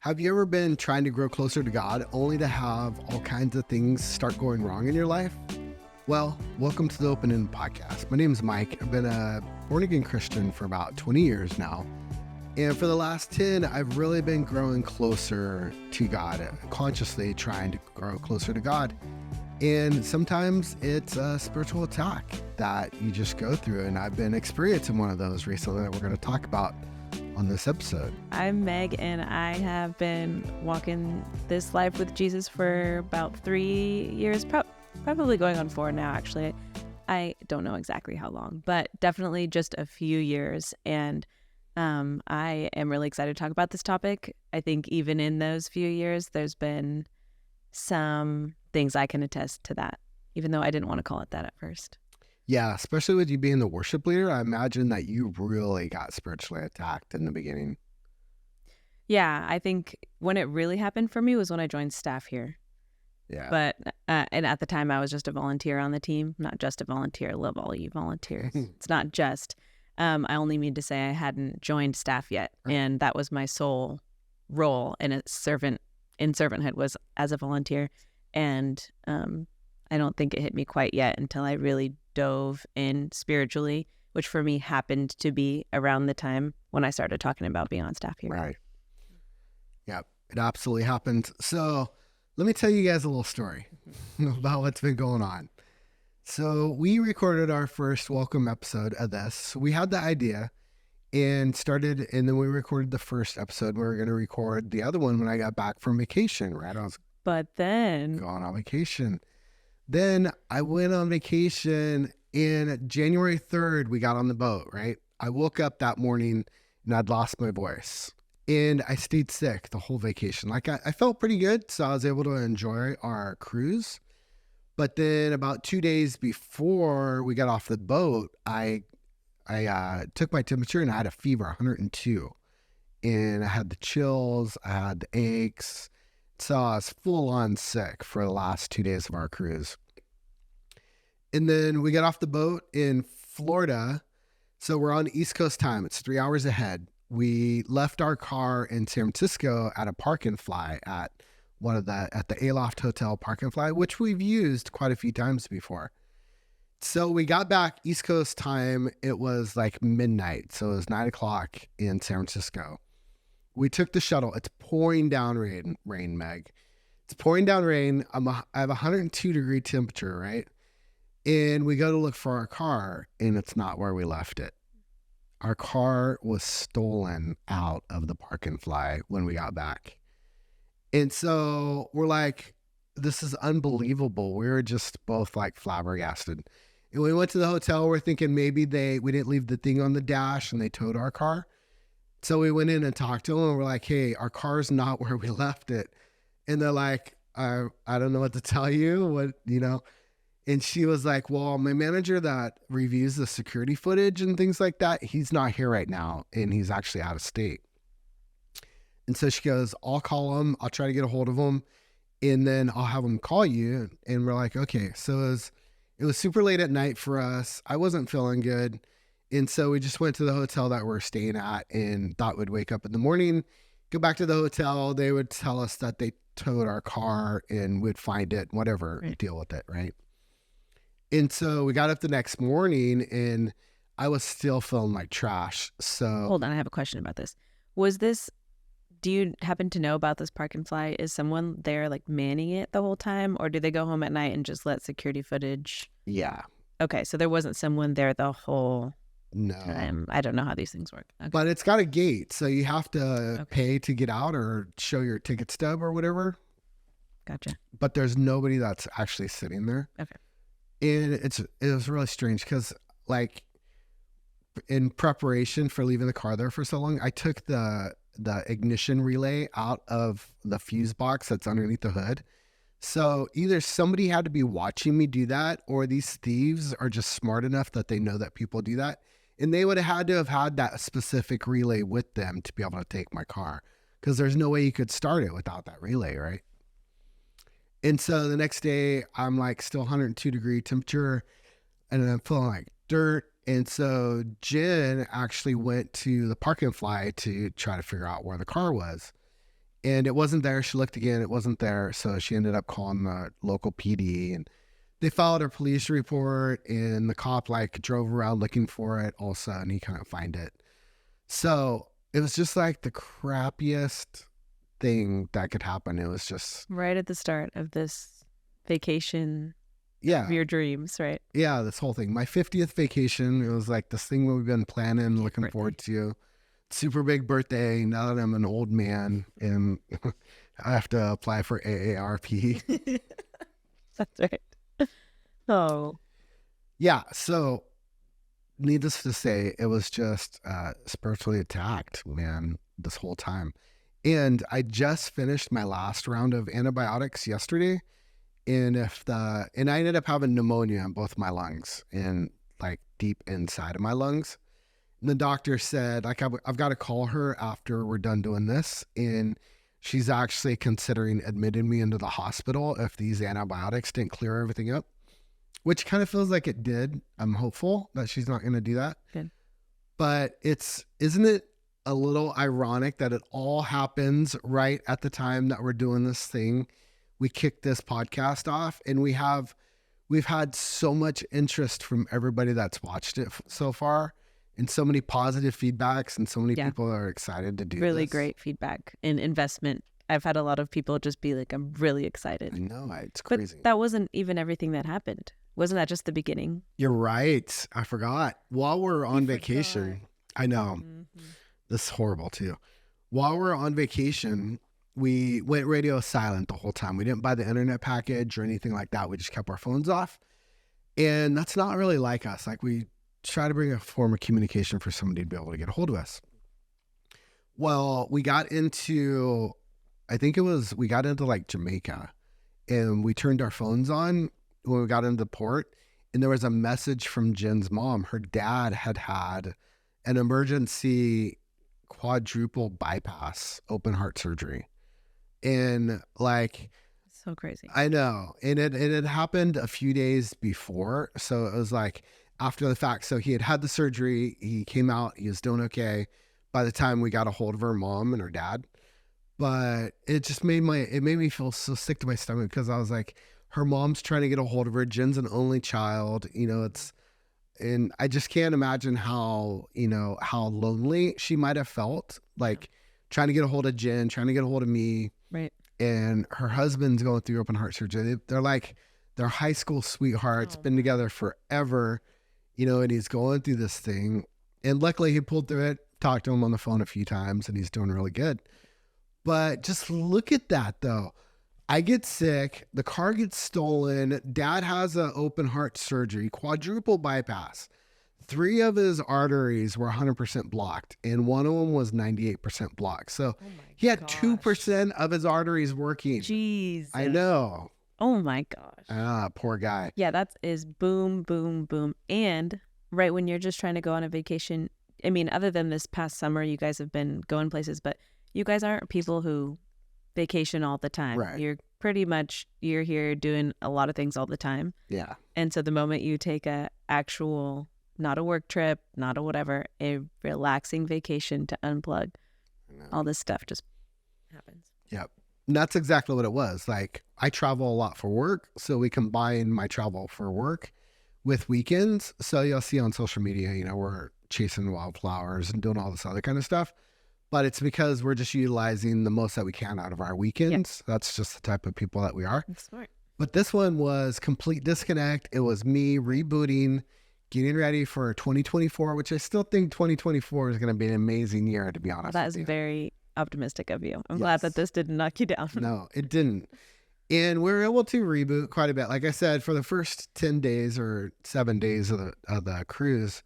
Have you ever been trying to grow closer to God only to have all kinds of things start going wrong in your life? Well, welcome to the Open End Podcast. My name is Mike. I've been a born-again Christian for about 20 years now. And for the last 10, I've really been growing closer to God, consciously trying to grow closer to God. And sometimes it's a spiritual attack that you just go through. And I've been experiencing one of those recently that we're going to talk about on this episode. I'm Meg, and I have been walking this life with Jesus for about 3 years, probably going on 4 now, actually. I don't know exactly how long, but definitely just a few years. And I am really excited to talk about this topic. I think even in those few years, there's been some things I can attest to that, even though I didn't want to call it that at first. Yeah, especially with you being the worship leader, I imagine that you really got spiritually attacked in the beginning. Yeah, I think when it really happened for me was when I joined staff here. Yeah. But, and at the time I was just a volunteer on the team, not just a volunteer. I love all you volunteers. It's not just, I only mean to say I hadn't joined staff yet. Right. And that was my sole role in servanthood was as a volunteer. And I don't think it hit me quite yet until I really dove in spiritually, which for me happened to be around the time when I started talking about being on staff here. Right. Yeah, it absolutely happened. So let me tell you guys a little story about what's been going on. So we recorded our first welcome episode of this. We had the idea and then we recorded the first episode. We were going to record the other one when I got back from vacation, right? I was But then going on vacation. Then I went on vacation, and January 3rd, we got on the boat, right? I woke up that morning and I'd lost my voice, and I stayed sick the whole vacation. Like I felt pretty good, so I was able to enjoy our cruise. But then about 2 days before we got off the boat, I took my temperature and I had a fever, 102. And I had the chills, I had the aches. So I was full on sick for the last 2 days of our cruise. And then we got off the boat in Florida. So we're on East Coast time. It's 3 hours ahead. We left our car in San Francisco at a park and fly at the Aloft Hotel Park and Fly, which we've used quite a few times before. So we got back East Coast time. It was like midnight. So it was 9 o'clock in San Francisco. We took the shuttle. It's pouring down rain, Meg. It's pouring down rain. I have 102 degree temperature, right? And we go to look for our car, and it's not where we left it. Our car was stolen out of the park and fly when we got back. And so we're like, this is unbelievable. We were just both like flabbergasted. And we went to the hotel. We're thinking maybe we didn't leave the thing on the dash and they towed our car. So we went in and talked to them, and we're like, hey, our car's not where we left it. And they're like, I don't know what to tell you, And she was like, well, my manager that reviews the security footage and things like that, he's not here right now, and he's actually out of state. And so she goes, I'll call him. I'll try to get a hold of him, and then I'll have him call you. And we're like, okay. So it was super late at night for us. I wasn't feeling good. And so we just went to the hotel that we're staying at and thought we'd wake up in the morning, go back to the hotel. They would tell us that they towed our car and we'd find it, whatever, Right. Deal with it, right? And so we got up the next morning and I was still feeling like trash. So hold on, I have a question about this. Do you happen to know about this park and fly? Is someone there like manning it the whole time, or do they go home at night and just let security footage? yeah, Okay, so there wasn't someone there the whole no. time. I don't know how these things work. Okay. But it's got a gate, so you have to pay to get out or show your ticket stub or whatever. Gotcha. But there's nobody that's actually sitting there. Okay. And it was really strange because, like, in preparation for leaving the car there for so long, I took the ignition relay out of the fuse box that's underneath the hood. So either somebody had to be watching me do that, or these thieves are just smart enough that they know that people do that. And they would have had to have had that specific relay with them to be able to take my car, because there's no way you could start it without that relay, right? And so the next day, I'm like still 102 degree temperature, and I'm feeling like dirt. And so Jen actually went to the park and fly to try to figure out where the car was. And it wasn't there. She looked again. It wasn't there. So she ended up calling the local PD, and they filed a police report, and the cop like drove around looking for it also, and he couldn't find it. So it was just like the crappiest thing that could happen. It was just right at the start of this vacation yeah, of your dreams, right? yeah, this whole thing. My 50th vacation. It was like this thing we've been planning, looking birthday. forward to. Super big birthday. Now that I'm an old man and I have to apply for AARP. That's right. Oh, Yeah. So needless to say, it was just spiritually attacked, man, this whole time. And I just finished my last round of antibiotics yesterday. And I ended up having pneumonia in both my lungs and like deep inside of my lungs. And the doctor said, like, I've got to call her after we're done doing this. And she's actually considering admitting me into the hospital if these antibiotics didn't clear everything up, which kind of feels like it did. I'm hopeful that she's not going to do that. good. But isn't it a little ironic that it all happens right at the time that we're doing this thing? We kicked this podcast off, and we've had so much interest from everybody that's watched it so far, and so many positive feedbacks, and so many people are excited to do really this. great feedback and investment. I've had a lot of people just be like, I'm really excited. I know, it's But crazy. that wasn't even everything that happened. Wasn't that just the beginning? You're right. I forgot. While we're on vacation, I know, this is horrible too. While we're on vacation, we went radio silent the whole time. We didn't buy the internet package or anything like that. We just kept our phones off. And that's not really like us. Like, we try to bring a form of communication for somebody to be able to get a hold of us. Well, we got into like Jamaica, and we turned our phones on when we got into the port, and there was a message from Jen's mom. Her dad had an emergency quadruple bypass open heart surgery. And like, So crazy. I know. And it had happened a few days before. So it was like after the fact. So he had the surgery. He came out. He was doing okay by the time we got a hold of her mom and her dad. But it just made me feel so sick to my stomach, because I was like, her mom's trying to get a hold of her. Jen's an only child, and I just can't imagine how lonely she might have felt, like trying to get a hold of Jen, trying to get a hold of me. Right. And her husband's going through open heart surgery. They're high school sweethearts, been together forever, and he's going through this thing. And luckily he pulled through it, talked to him on the phone a few times, and he's doing really good. But just look at that though. I get sick, the car gets stolen, dad has an open heart surgery, quadruple bypass. 3 of his arteries were 100% blocked, and one of them was 98% blocked. So he had 2% of his arteries working. Jeez. I know. Oh my gosh. Ah, poor guy. Yeah, that is boom, boom, boom. And right when you're just trying to go on a vacation, I mean, other than this past summer, you guys have been going places, but you guys aren't people who vacation all the time. Right. You're here doing a lot of things all the time. Yeah. And so the moment you take a actual, not a work trip, not a whatever, a relaxing vacation to unplug, all this stuff just happens. Yep. And that's exactly what it was. Like, I travel a lot for work, so we combine my travel for work with weekends. So you'll see on social media, we're chasing wildflowers and doing all this other kind of stuff. But it's because we're just utilizing the most that we can out of our weekends. Yeah. That's just the type of people that we are. That's smart. But this one was complete disconnect. It was me rebooting, getting ready for 2024, which I still think 2024 is going to be an amazing year, to be honest. That is very optimistic of you. I'm glad that this didn't knock you down. No, it didn't. And we were able to reboot quite a bit. Like I said, for the first 10 days or 7 days of the cruise,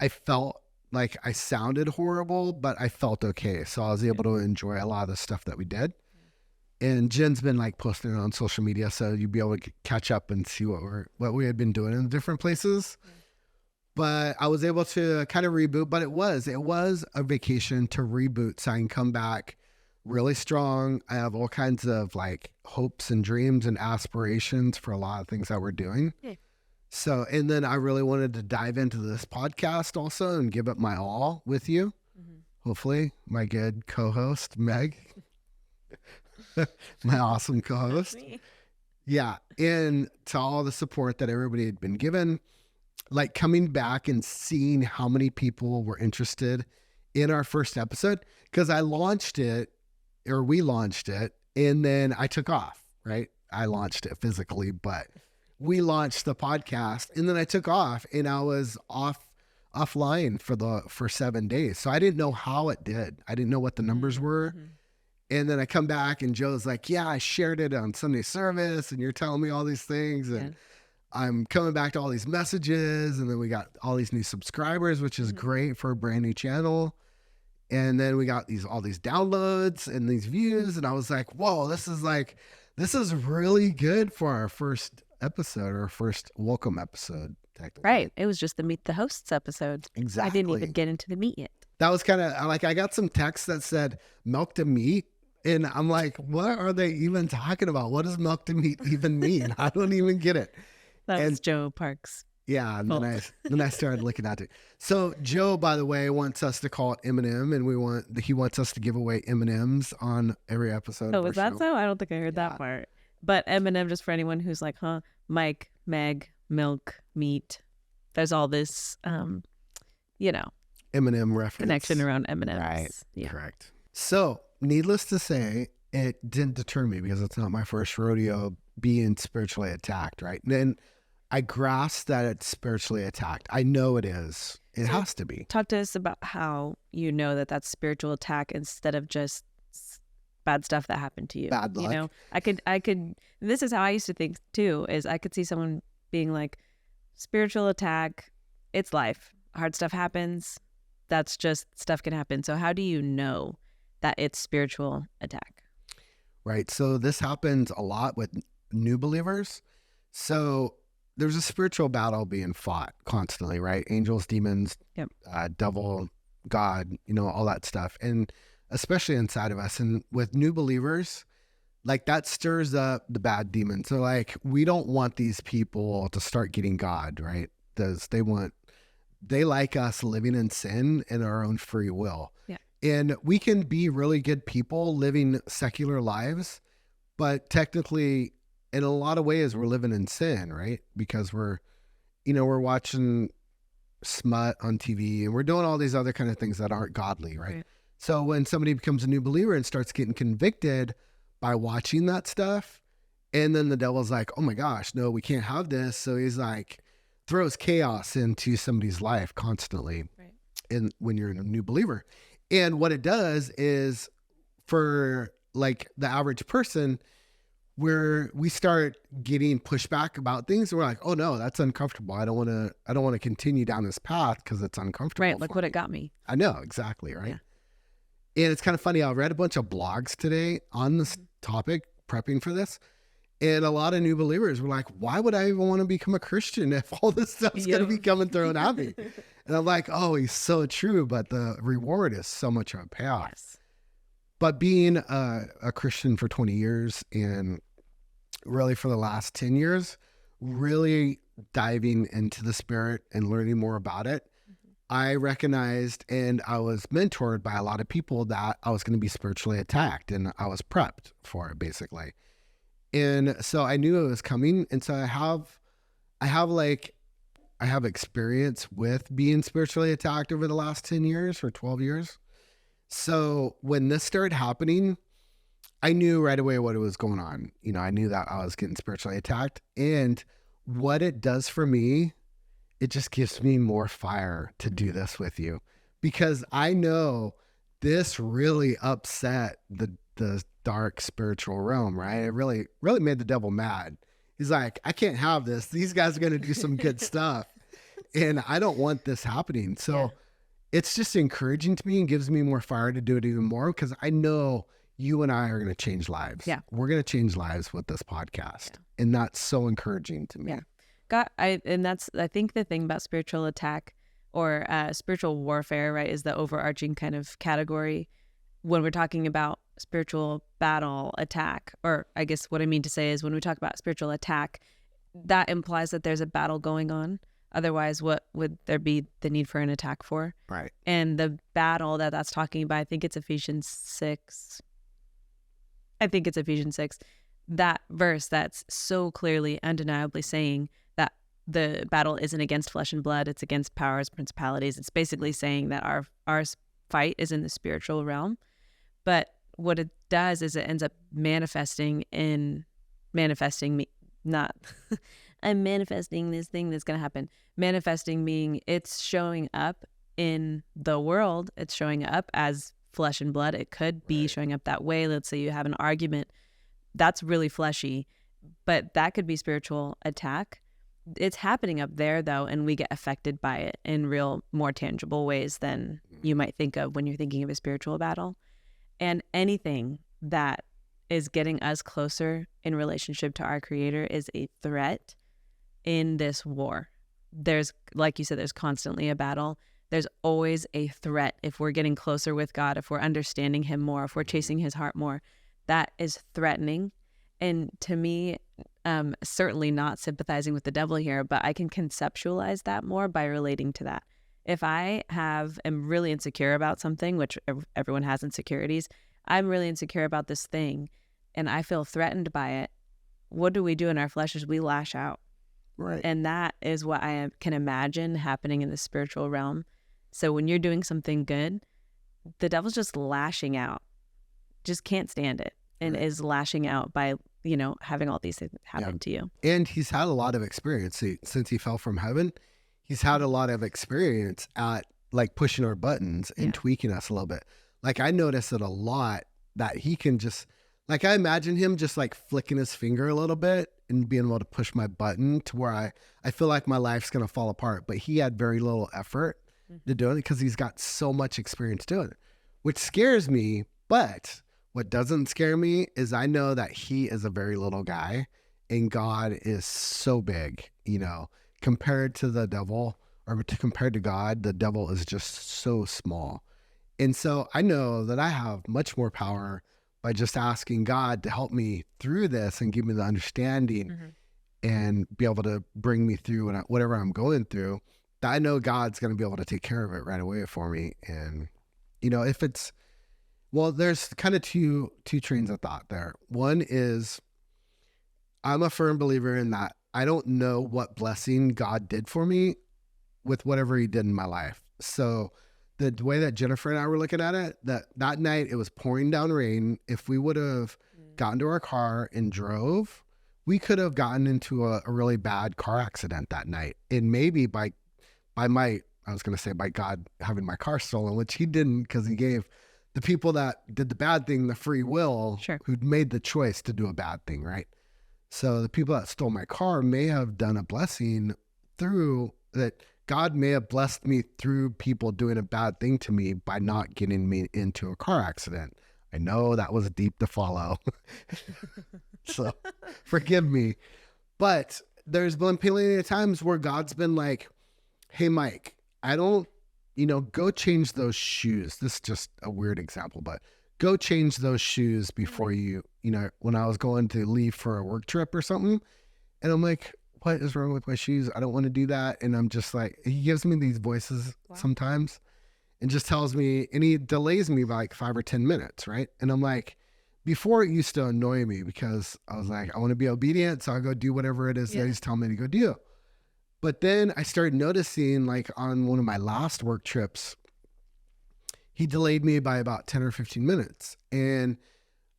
I felt like I sounded horrible, but I felt okay. So I was able to enjoy a lot of the stuff that we did. And Jen's been like posting it on social media, so you'd be able to catch up and see what we had been doing in different places. Yeah. But I was able to kind of reboot, but it was a vacation to reboot, so I can come back really strong. I have all kinds of like hopes and dreams and aspirations for a lot of things that we're doing. Yeah. So, and then I really wanted to dive into this podcast also and give it my all with you. Mm-hmm. Hopefully, my good co-host, Meg. my awesome co-host. Me. Yeah. And to all the support that everybody had been given, like coming back and seeing how many people were interested in our first episode, because I launched it, or we launched it, and then I took off, right? I launched it physically, but we launched the podcast, and then I took off, and I was offline for 7 days. So I didn't know how it did. I didn't know what the numbers were. Mm-hmm. And then I come back and Joe's like, yeah, I shared it on Sunday service and you're telling me all these things. And I'm coming back to all these messages. And then we got all these new subscribers, which is great for a brand new channel. And then we got all these downloads and these views. And I was like, whoa, this is really good for our first episode, or first welcome episode. Right. It was just the Meet the Hosts episode. Exactly. I didn't even get into the meat yet. That was kind of like, I got some text that said milk to meat. And I'm like, what are they even talking about? What does milk to meat even mean? I don't even get it. That's Joe Parks. Yeah. And then I started looking at it. So Joe, by the way, wants us to call it M&M, and he wants us to give away M&Ms on every episode. Oh, was that so? I don't think I heard that part. But M&M, just for anyone who's like, huh? Mike, Meg, milk, meat. There's all this, M&M reference. connection around M&Ms. Right. Yeah. Correct. So needless to say, it didn't deter me, because it's not my first rodeo being spiritually attacked, right? And I grasp that it's spiritually attacked. I know it is. It has to be. Talk to us about how you know that that's spiritual attack instead of just bad stuff that happened to you. Bad luck. You know, I could, this is how I used to think too, is I could see someone being like, spiritual attack, it's life. Hard stuff happens. That's just, stuff can happen. So how do you know that it's spiritual attack? Right. So this happens a lot with new believers. So there's a spiritual battle being fought constantly, right? Angels, demons, devil, God, all that stuff. And especially inside of us. And with new believers, like that stirs up the bad demons. So like, we don't want these people to start getting God, right? Because they like us living in sin in our own free will. Yeah. And we can be really good people living secular lives, but technically in a lot of ways we're living in sin, right? Because we're watching smut on TV and we're doing all these other kind of things that aren't godly, right? So when somebody becomes a new believer and starts getting convicted by watching that stuff, and then the devil's like, oh my gosh, no, we can't have this. So he's like, throws chaos into somebody's life constantly. Right. And when you're a new believer. And what it does is, for like the average person, where we start getting pushback about things, and we're like, oh no, that's uncomfortable. I don't want to continue down this path because it's uncomfortable. Right. Look what it got me. I know, exactly. Right. Yeah. And it's kind of funny. I read a bunch of blogs today on this topic, prepping for this. And a lot of new believers were like, why would I even want to become a Christian if all this stuff's going to be coming thrown at me? And I'm like, oh, he's so true. But the reward is so much of a payoff. Yes. But being a Christian for 20 years and really for the last 10 years, really diving into the Spirit and learning more about it, I recognized, and I was mentored by a lot of people, that I was going to be spiritually attacked, and I was prepped for it basically. And so I knew it was coming. And so I have experience with being spiritually attacked over the last 10 years or 12 years. So when this started happening, I knew right away what was going on. I knew that I was getting spiritually attacked, and what it does for me, it just gives me more fire to do this with you, because I know this really upset the dark spiritual realm, right? It really, really made the devil mad. He's like, I can't have this. These guys are going to do some good stuff, and I don't want this happening. So it's just encouraging to me and gives me more fire to do it even more, because I know you and I are going to change lives. Yeah. We're going to change lives with this podcast. Yeah. And that's so encouraging to me. Yeah. I think the thing about spiritual attack or spiritual warfare, right, is the overarching kind of category when we're talking about spiritual battle attack. Or I guess what I mean to say is, when we talk about spiritual attack, that implies that there's a battle going on. Otherwise, what would there be the need for an attack for? Right. And the battle that's talking about, I think it's Ephesians 6. I think it's Ephesians 6, that verse that's so clearly, undeniably saying that the battle isn't against flesh and blood, it's against powers, principalities. It's basically saying that our fight is in the spiritual realm. But what it does is it ends up manifesting me, not I'm manifesting this thing that's going to happen. Manifesting meaning it's showing up in the world. It's showing up as flesh and blood. It could be showing up that way. Let's say you have an argument that's really fleshy, but that could be spiritual attack. It's happening up there though, and we get affected by it in real, more tangible ways than you might think of when you're thinking of a spiritual battle. And anything that is getting us closer in relationship to our Creator is a threat in this war. There's, like you said, there's constantly a battle. There's always a threat. If we're getting closer with God, if we're understanding Him more, if we're chasing His heart more, that is threatening. And to me, certainly not sympathizing with the devil here, but I can conceptualize that more by relating to that. If I am really insecure about something, which everyone has insecurities, I'm really insecure about this thing and I feel threatened by it, what do we do in our flesh is we lash out. Right. And that is what I can imagine happening in the spiritual realm. So when you're doing something good, the devil's just lashing out, just can't stand it, and is lashing out by, having all these things happen to you. And he's had a lot of experience since he fell from heaven. He's had a lot of experience at like pushing our buttons and tweaking us a little bit. Like I notice it a lot that he can just, like I imagine him just like flicking his finger a little bit and being able to push my button to where I feel like my life's going to fall apart. But he had very little effort to do it because he's got so much experience doing it, which scares me. But what doesn't scare me is I know that he is a very little guy and God is so big, compared to the devil or compared to God, the devil is just so small. And so I know that I have much more power by just asking God to help me through this and give me the understanding and be able to bring me through whatever I'm going through, that I know God's going to be able to take care of it right away for me. And, if it's, well, there's kind of two trains of thought there. One is I'm a firm believer in that I don't know what blessing God did for me with whatever he did in my life. So the way that Jennifer and I were looking at it, that night it was pouring down rain. If we would have gotten to our car and drove, we could have gotten into a really bad car accident that night. And maybe by God having my car stolen, which he didn't, because he gave the people that did the bad thing the free will, who'd made the choice to do a bad thing, right? So the people that stole my car may have done a blessing through that. God may have blessed me through people doing a bad thing to me by not getting me into a car accident. I know that was deep to follow. So forgive me. But there's been plenty of times where God's been like, hey, Mike, I don't, go change those shoes. This is just a weird example, but go change those shoes before you, when I was going to leave for a work trip or something. And I'm like, what is wrong with my shoes? I don't want to do that. And I'm just like, he gives me these voices sometimes and just tells me, and he delays me by like 5 or 10 minutes. Right. And I'm like, before it used to annoy me because I was like, I want to be obedient. So I'll go do whatever it is that he's telling me to go do. But then I started noticing, like on one of my last work trips, he delayed me by about 10 or 15 minutes. And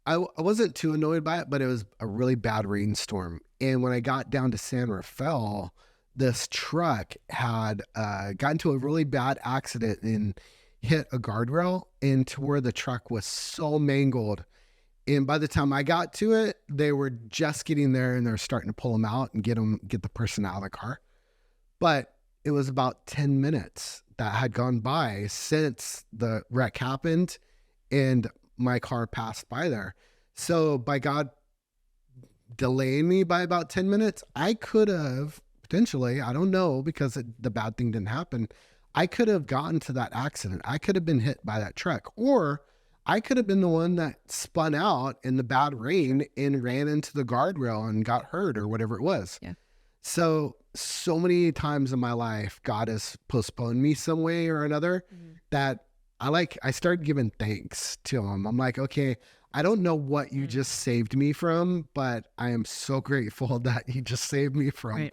I wasn't too annoyed by it, but it was a really bad rainstorm. And when I got down to San Rafael, this truck had gotten into a really bad accident and hit a guardrail into where the truck was so mangled. And by the time I got to it, they were just getting there and they're starting to pull him out and get the person out of the car. But it was about 10 minutes that had gone by since the wreck happened and my car passed by there. So by God delaying me by about 10 minutes, I could have potentially, I don't know, because the bad thing didn't happen, I could have gotten to that accident. I could have been hit by that truck, or I could have been the one that spun out in the bad rain and ran into the guardrail and got hurt or whatever it was. Yeah. So many times in my life, God has postponed me some way or another that I started giving thanks to him. I'm like, okay, I don't know what you just saved me from, but I am so grateful that you just saved me from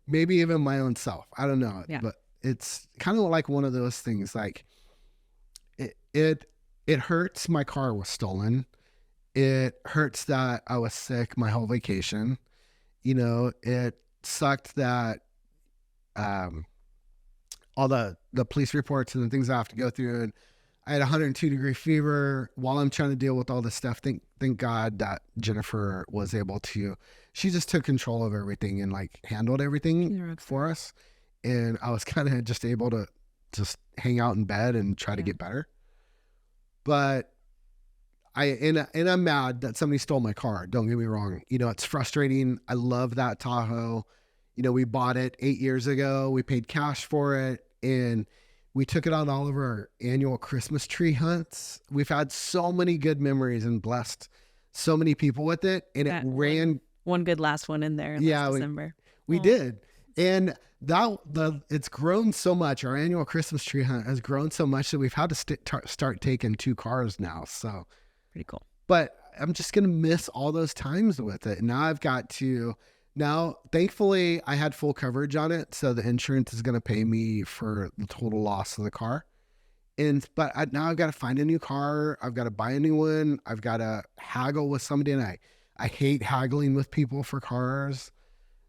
maybe even my own self. I don't know. Yeah. But it's kind of like one of those things, like it hurts my car was stolen. It hurts that I was sick my whole vacation. It sucked that all the police reports and the things I have to go through, and I had 102-degree fever while I'm trying to deal with all this stuff. Thank God that Jennifer was able to. She just took control of everything and like handled everything for us, and I was kind of just able to just hang out in bed and try to get better. But I'm mad that somebody stole my car. Don't get me wrong. It's frustrating. I love that Tahoe. We bought it 8 years ago. We paid cash for it, and we took it on all of our annual Christmas tree hunts. We've had so many good memories and blessed so many people with it. And it ran one good last one in there. Last December. We did. And it's grown so much. Our annual Christmas tree hunt has grown so much that we've had to start taking 2 cars now. So pretty cool. But I'm just going to miss all those times with it. Now I've got to, thankfully I had full coverage on it. So the insurance is going to pay me for the total loss of the car. But now I've got to find a new car. I've got to buy a new one. I've got to haggle with somebody. And I hate haggling with people for cars.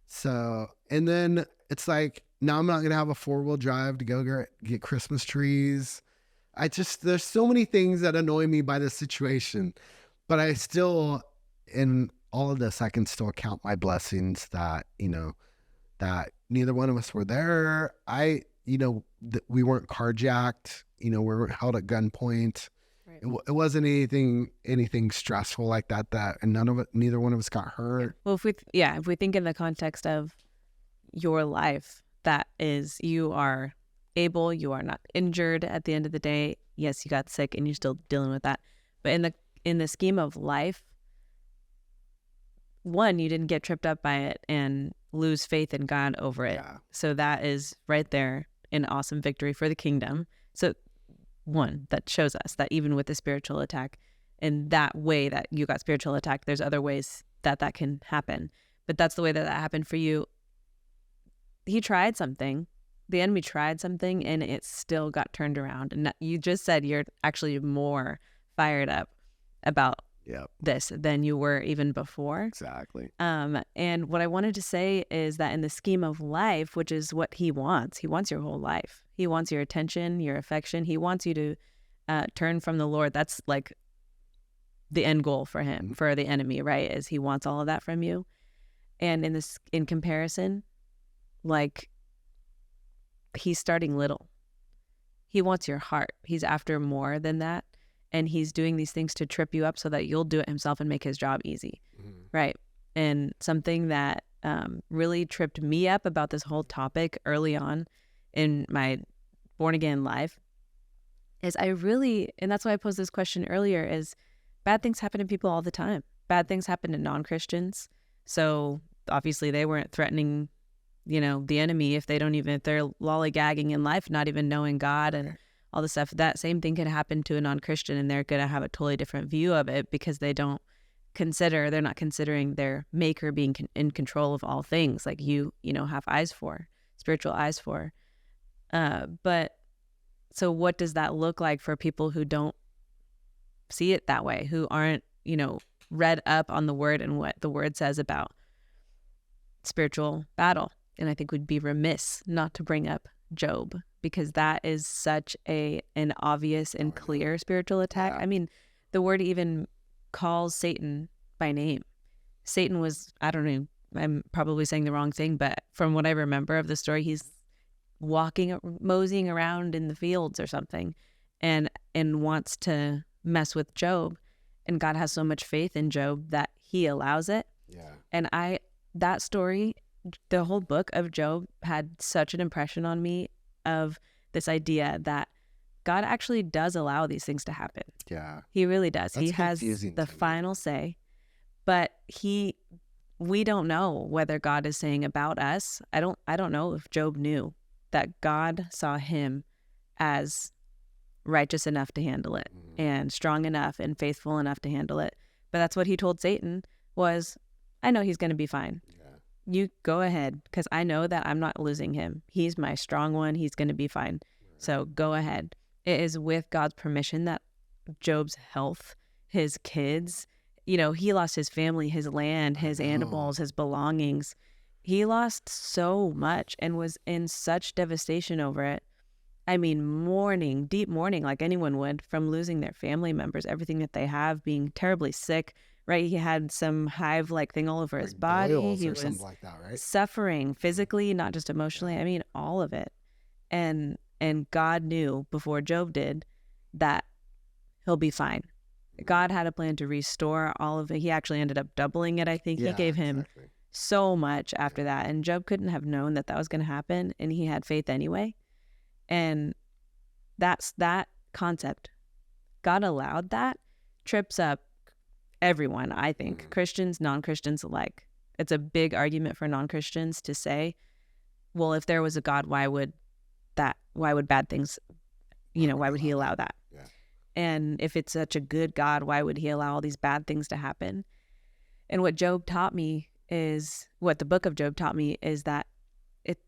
So, and then it's like, now I'm not going to have a 4-wheel drive to go get Christmas trees. There's so many things that annoy me by this situation, but I still, in all of this, I can still count my blessings that, that neither one of us were there. We weren't carjacked, we weren't held at gunpoint. Right. It wasn't anything stressful like that, and neither one of us got hurt. Well, if we think in the context of your life, that is, you are able, you are not injured at the end of the day. Yes, you got sick and you're still dealing with that. But in the scheme of life, one, you didn't get tripped up by it and lose faith in God over it. Yeah. So that is right there an awesome victory for the kingdom. So one, that shows us that even with the spiritual attack, in that way that you got spiritual attack, there's other ways that can happen. But that's the way that happened for you. He tried something. The enemy tried something and it still got turned around. And you just said you're actually more fired up about this than you were even before. Exactly. And what I wanted to say is that in the scheme of life, which is what he wants your whole life. He wants your attention, your affection. He wants you to turn from the Lord. That's like the end goal for him, for the enemy, right? Is he wants all of that from you. And in comparison, like, he's starting little. He wants your heart. He's after more than that. And he's doing these things to trip you up so that you'll do it himself and make his job easy. Right. And something that really tripped me up about this whole topic early on in my born again life is and that's why I posed this question earlier, is bad things happen to people all the time. Bad things happen to non-Christians. So obviously they weren't threatening, the enemy if they're lollygagging in life, not even knowing God and all the stuff. That same thing could happen to a non-Christian, and they're going to have a totally different view of it because they're not considering their maker being in control of all things, like you have spiritual eyes for. But so what does that look like for people who don't see it that way, who aren't, read up on the word and what the word says about spiritual battle? And I think we'd be remiss not to bring up Job, because that is such an obvious and clear spiritual attack. Yeah. I mean, the word even calls Satan by name. Satan was, I don't know, I'm probably saying the wrong thing, but from what I remember of the story, he's moseying around in the fields or something and wants to mess with Job. And God has so much faith in Job that he allows it. Yeah. And that story, the whole book of Job had such an impression on me of this idea that God actually does allow these things to happen. Yeah. He really does. He has the final say, but we don't know whether God is saying about us. I don't know if Job knew that God saw him as righteous enough to handle it and strong enough and faithful enough to handle it. But that's what he told Satan was, I know he's going to be fine. You go ahead, because I know that I'm not losing him. He's my strong one. He's going to be fine. So go ahead. It is with God's permission that Job's health, his kids, he lost his family, his land, his animals, his belongings. He lost so much and was in such devastation over it. I mean, mourning, deep mourning, like anyone would, from losing their family members, everything that they have, being terribly sick. Right, he had some hive-like thing all over his body. He was like that, right? suffering physically, not just emotionally. I mean, all of it. And God knew before Job did that he'll be fine. God had a plan to restore all of it. He actually ended up doubling it, I think. He gave him so much after that. And Job couldn't have known that was going to happen. And he had faith anyway. And that's that concept. God allowed that, trips up everyone, I think, Christians, non-Christians alike. It's a big argument for non-Christians to say, well, if there was a God, why would bad things, why would he allow that? Yeah. And if it's such a good God, why would he allow all these bad things to happen? And what the book of Job taught me is that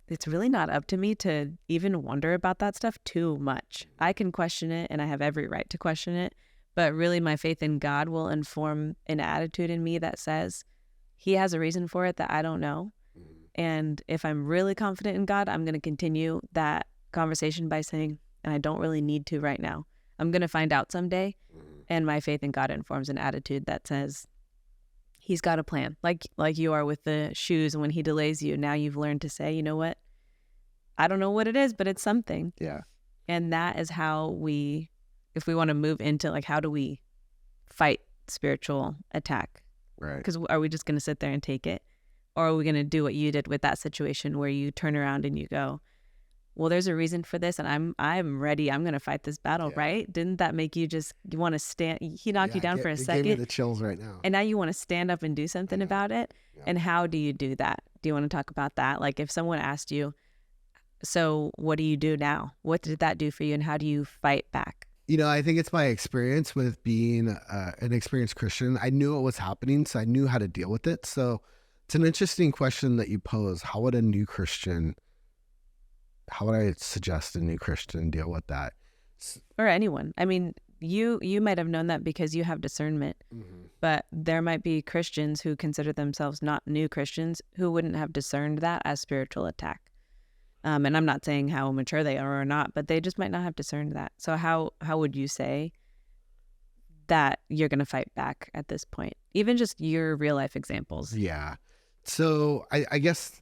it's really not up to me to even wonder about that stuff too much. I can question it, and I have every right to question it. But really, my faith in God will inform an attitude in me that says he has a reason for it that I don't know. And if I'm really confident in God, I'm going to continue that conversation by saying, and I don't really need to right now. I'm going to find out someday. And my faith in God informs an attitude that says he's got a plan. Like you are with the shoes, and when he delays you, now you've learned to say, you know what? I don't know what it is, but it's something. Yeah. And that is how if we want to move into how do we fight spiritual attack? Right. Because are we just going to sit there and take it? Or are we going to do what you did with that situation where you turn around and you go, well, there's a reason for this, and I'm ready. I'm going to fight this battle, right? Didn't that make you want to stand? He knocked you down for a second. It gave me the chills right now. And now you want to stand up and do something about it? Yeah. And how do you do that? Do you want to talk about that? Like if someone asked you, so what do you do now? What did that do for you, and how do you fight back? I think it's my experience with being an experienced Christian. I knew what was happening, so I knew how to deal with it. So it's an interesting question that you pose. How would I suggest a new Christian deal with that? Or anyone. I mean, you might have known that because you have discernment, but there might be Christians who consider themselves not new Christians who wouldn't have discerned that as spiritual attack. And I'm not saying how mature they are or not, but they just might not have discerned that. So how would you say that you're going to fight back at this point? Even just your real life examples. Yeah. So I guess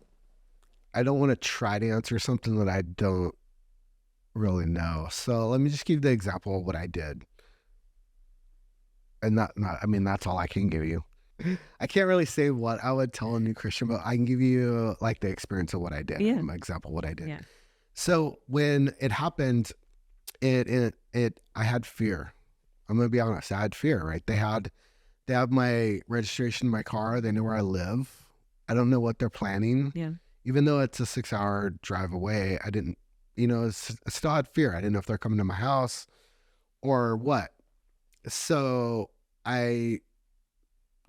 I don't want to try to answer something that I don't really know. So let me just give the example of what I did. And that's all I can give you. I can't really say what I would tell a new Christian, but I can give you the experience of what I did. My example of what I did. Yeah. So when it happened, I had fear. I'm going to be honest. I had fear, right? They have my registration in my car. They know where I live. I don't know what they're planning. Yeah. Even though it's a 6-hour drive away, I didn't, I still had fear. I didn't know if they're coming to my house or what. So I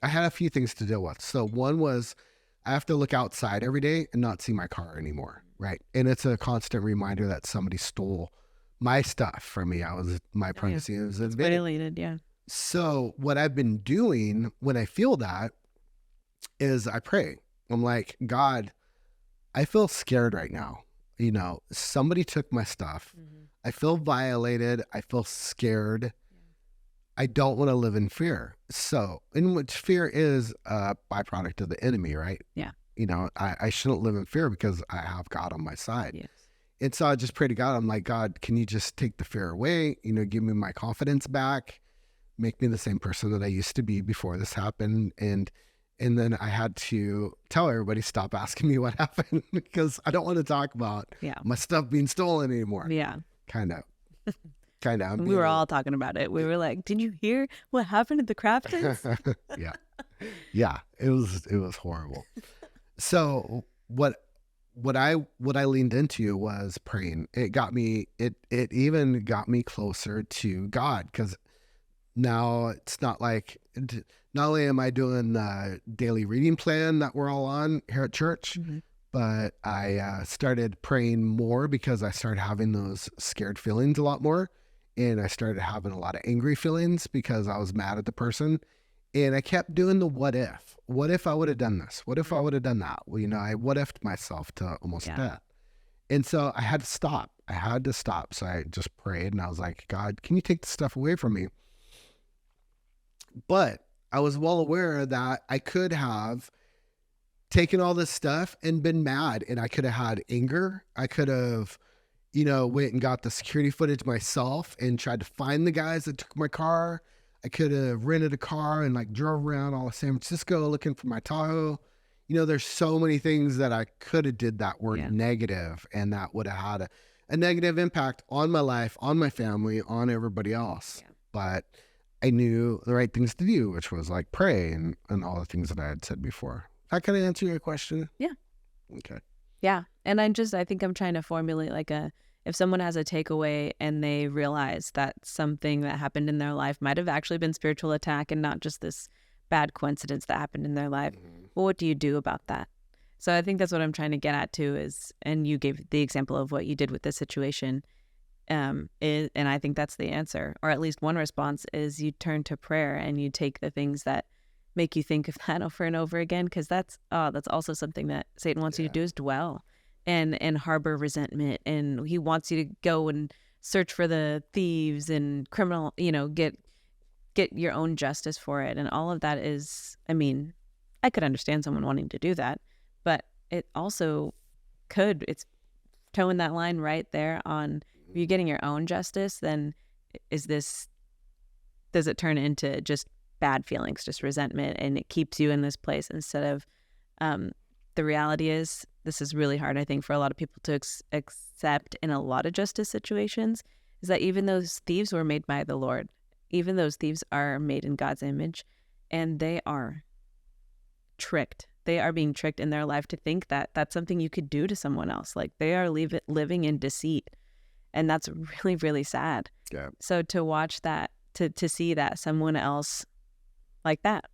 had a few things to deal with. So one was I have to look outside every day and not see my car anymore, right? And it's a constant reminder that somebody stole my stuff from me. My privacy was violated, yeah. So what I've been doing when I feel that is I pray. I'm like, God, I feel scared right now. Somebody took my stuff. I feel violated. I feel scared. I don't want to live in fear. So, in which fear is a byproduct of the enemy, right? Yeah. I shouldn't live in fear because I have God on my side. Yes. And so I just pray to God. I'm like, God, can you just take the fear away? Give me my confidence back, make me the same person that I used to be before this happened. And then I had to tell everybody, stop asking me what happened because I don't want to talk about my stuff being stolen anymore. Yeah. Kind of. We were all talking about it. We were like, did you hear what happened at the Craftons? Yeah. It was horrible. So what what I leaned into was praying. It even got me closer to God, because now it's not like, not only am I doing the daily reading plan that we're all on here at church, but I started praying more because I started having those scared feelings a lot more. And I started having a lot of angry feelings because I was mad at the person. And I kept doing the what if. What if I would have done this? What if I would have done that? Well, I what if'd myself to almost death. And so I had to stop. So I just prayed and I was like, God, can you take this stuff away from me? But I was well aware that I could have taken all this stuff and been mad, and I could have had anger. I could have, went and got the security footage myself and tried to find the guys that took my car. I could have rented a car and like drove around all of San Francisco looking for my Tahoe. There's so many things that I could have did that were negative, and that would have had a negative impact on my life, on my family, on everybody else. Yeah. But I knew the right things to do, which was like pray and all the things that I had said before. That kind of answer your question? Yeah. Okay. Yeah. And I think I'm trying to formulate like if someone has a takeaway and they realize that something that happened in their life might have actually been spiritual attack and not just this bad coincidence that happened in their life, well, what do you do about that? So I think that's what I'm trying to get at too is, and you gave the example of what you did with this situation, and I think that's the answer, or at least one response is you turn to prayer and you take the things that make you think of that over and over again, because that's also something that Satan wants you to do, is dwell and harbor resentment, and he wants you to go and search for the thieves and criminal, get your own justice for it, and all of that is, I could understand someone wanting to do that, but it also it's towing that line right there on, if you're getting your own justice, then does it turn into just bad feelings, just resentment, and it keeps you in this place instead of, the reality is, this is really hard, I think, for a lot of people to accept in a lot of justice situations, is that even those thieves were made by the Lord, even those thieves are made in God's image, and they are tricked. They are being tricked in their life to think that that's something you could do to someone else. Like, they are living in deceit. And that's really, really sad. Yeah. So to watch that, to see that someone else like that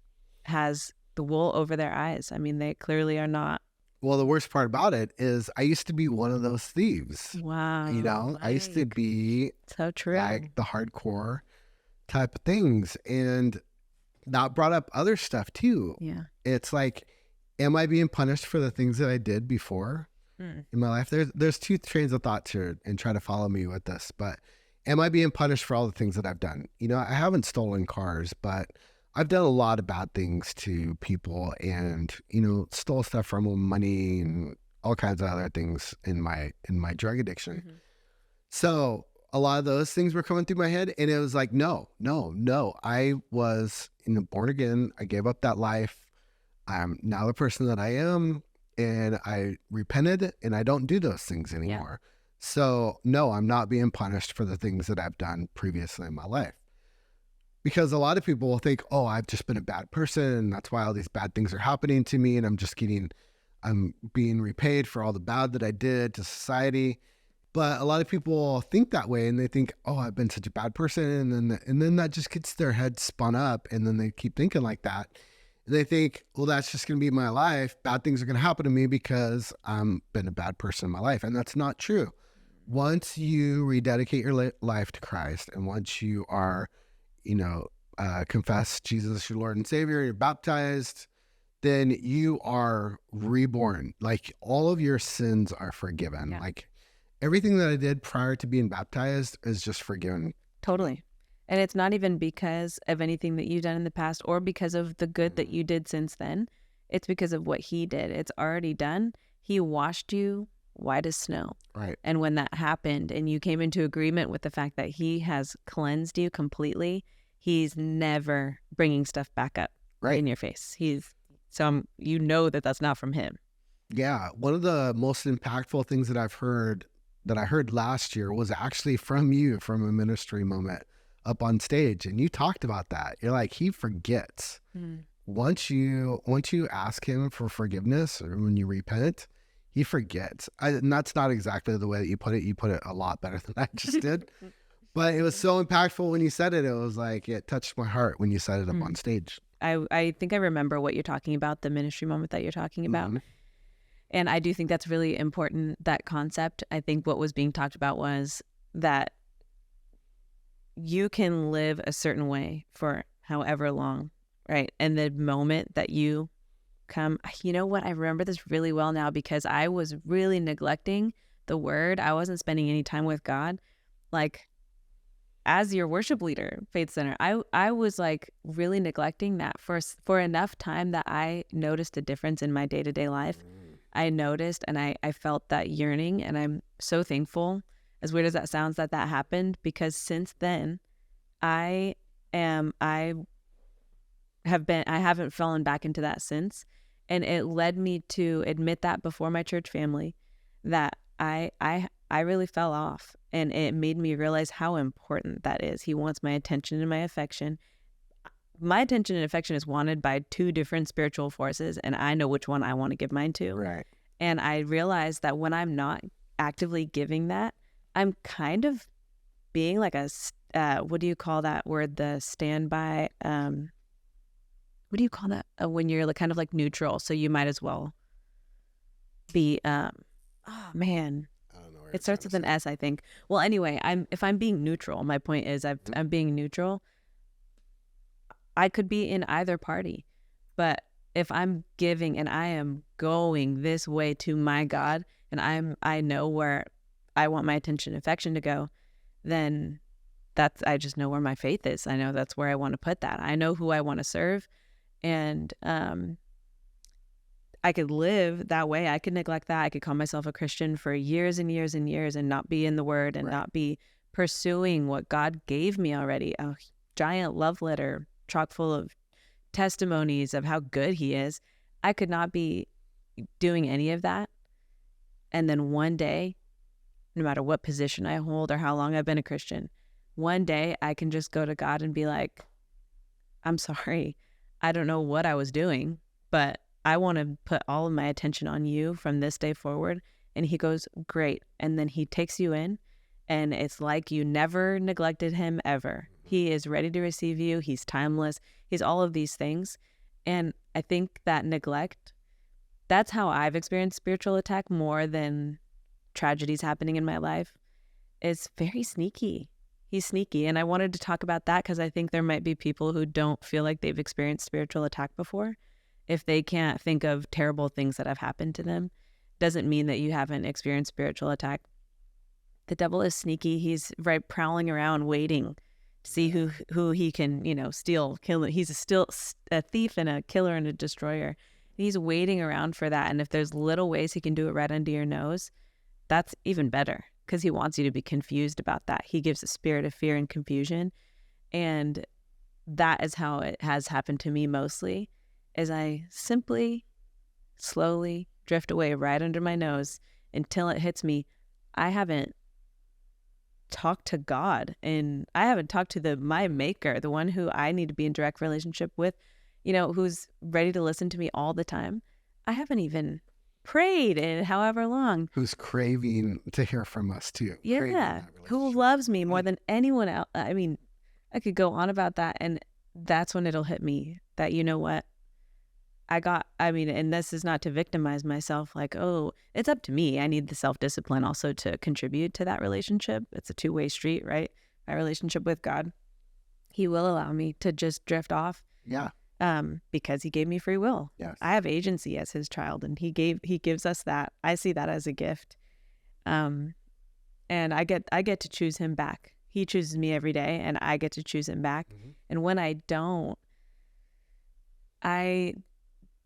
has the wool over their eyes. They clearly are not. Well, the worst part about it is I used to be one of those thieves. Wow. I used to be so true, like the hardcore type of things. And that brought up other stuff too. Yeah. It's like, am I being punished for the things that I did before in my life? There's two trains of thoughts here, and try to follow me with this. But am I being punished for all the things that I've done? I haven't stolen cars, but I've done a lot of bad things to people, and stole stuff from them, money and all kinds of other things in my drug addiction. So a lot of those things were coming through my head, and it was like, no. I was born again. I gave up that life. I'm now the person that I am, and I repented, and I don't do those things anymore. Yeah. So no, I'm not being punished for the things that I've done previously in my life. Because a lot of people will think, oh, I've just been a bad person, and that's why all these bad things are happening to me, and I'm being repaid for all the bad that I did to society. But a lot of people think that way, and they think, oh, I've been such a bad person, and then that just gets their head spun up, and then they keep thinking like that. And they think, well, that's just going to be my life. Bad things are going to happen to me because I've been a bad person in my life, and that's not true. Once you rededicate your life to Christ, and once you are confess Jesus as your Lord and Savior, you're baptized, then you are reborn. Like, all of your sins are forgiven. Yeah. Like, everything that I did prior to being baptized is just forgiven. Totally. And it's not even because of anything that you've done in the past or because of the good that you did since then. It's because of what he did. It's already done. He washed you white as snow. Right. And when that happened and you came into agreement with the fact that he has cleansed you completely, he's never bringing stuff back up in your face. You know that that's not from him. Yeah. One of the most impactful things that I heard last year was actually from you, from a ministry moment up on stage. And you talked about that. You're like, he forgets. Once you ask him for forgiveness, or when you repent, he forgets. And that's not exactly the way that you put it. You put it a lot better than I just did. But it was so impactful when you said it. It was like, it touched my heart when you said it up on stage. I think I remember what you're talking about, the ministry moment that you're talking about. And I do think that's really important, that concept. I think what was being talked about was that you can live a certain way for however long, right? And the moment that you come, you know what? I remember this really well now because I was really neglecting the word. I wasn't spending any time with God. Like, as your worship leader, Faith Center, I was like really neglecting that for enough time that I noticed a difference in my day-to-day life. I noticed and I felt that yearning, and I'm so thankful, as weird as that sounds, that happened, because since then I haven't fallen back into that since. And it led me to admit that before my church family, that I really fell off, and it made me realize how important that is. He wants my attention and my affection. My attention and affection is wanted by two different spiritual forces, and I know which one I want to give mine to. Right. And I realized that when I'm not actively giving that, I'm kind of being like a, what do you call that word? The standby, what do you call that? When you're like, kind of like neutral. So you might as well be, oh man, I don't know. it starts with an S, I think. Well, anyway, if I'm being neutral, my point is I'm being neutral. I could be in either party, but if I'm giving and I am going this way to my God, and I know where I want my attention and affection to go, then I just know where my faith is. I know that's where I want to put that. I know who I want to serve, and I could live that way. I could neglect that. I could call myself a Christian for years and years and years and not be in the Word and not be pursuing what God gave me already, a giant love letter chock full of testimonies of how good He is. I could not be doing any of that. And then one day, no matter what position I hold or how long I've been a Christian, one day I can just go to God and be like, I'm sorry, I don't know what I was doing, but I want to put all of my attention on you from this day forward. And He goes, great. And then He takes you in, and it's like you never neglected Him ever. He is ready to receive you. He's timeless. He's all of these things. And I think that neglect, that's how I've experienced spiritual attack more than tragedies happening in my life. It's very sneaky. He's sneaky. And I wanted to talk about that because I think there might be people who don't feel like they've experienced spiritual attack before. If they can't think of terrible things that have happened to them, doesn't mean that you haven't experienced spiritual attack. The devil is sneaky. He's right prowling around waiting to see who he can, steal, kill. He's still a thief and a killer and a destroyer. He's waiting around for that. And if there's little ways he can do it right under your nose, that's even better, because he wants you to be confused about that. He gives a spirit of fear and confusion. And that is how it has happened to me mostly, is I simply, slowly drift away right under my nose until it hits me. I haven't talked to God, and I haven't talked to my maker, the one who I need to be in direct relationship with, who's ready to listen to me all the time. I haven't even prayed in however long. Who's craving to hear from us too. Yeah. Who loves me more than anyone else. I mean, I could go on about that, and that's when it'll hit me that, you know what? And this is not to victimize myself, like, oh, it's up to me. I need the self-discipline also to contribute to that relationship. It's a two-way street, right? My relationship with God. He will allow me to just drift off. Yeah. Because He gave me free will. Yes. I have agency as His child, and He gives us that. I see that as a gift. And I get to choose Him back. He chooses me every day, and I get to choose Him back. Mm-hmm. And when I don't,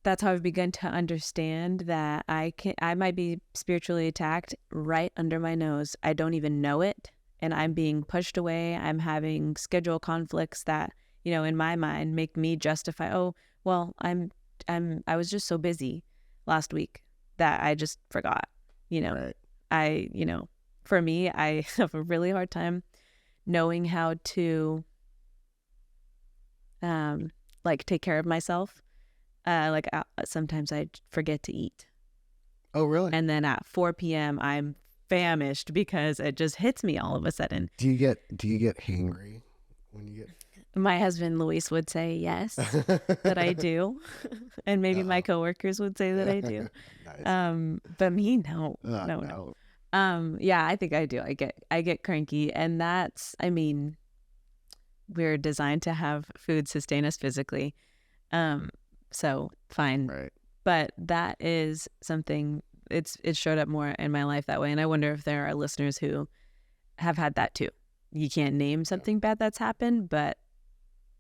that's how I've begun to understand that I might be spiritually attacked right under my nose. I don't even know it, and I'm being pushed away. I'm having schedule conflicts that, in my mind make me justify, oh, well, I was just so busy last week that I just forgot, Right. For me, I have a really hard time knowing how to take care of myself. Sometimes I forget to eat. Oh, really? And then at 4 p.m. I'm famished because it just hits me all of a sudden. Do you get hangry when you get? My husband Luis would say yes, that I do, and maybe my coworkers would say that I do. Nice. But me, no. Yeah, I think I do. I get cranky, and that's, I mean, we're designed to have food sustain us physically. So fine. Right. But that is something, it showed up more in my life that way. And I wonder if there are listeners who have had that too. You can't name something bad that's happened, but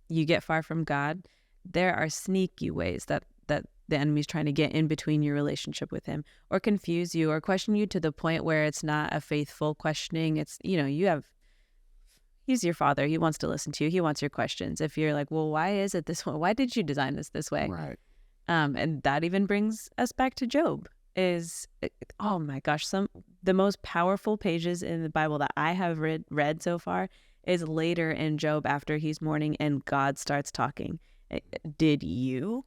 you get far from God. There are sneaky ways that the enemy's trying to get in between your relationship with him, or confuse you, or question you to the point where it's not a faithful questioning. It's, he's your father. He wants to listen to you. He wants your questions. If you're like, well, why is it this way? Why did you design this way? Right. And that even brings us back to Job. Oh my gosh, the most powerful pages in the Bible that I have read so far is later in Job, after he's mourning and God starts talking. Did you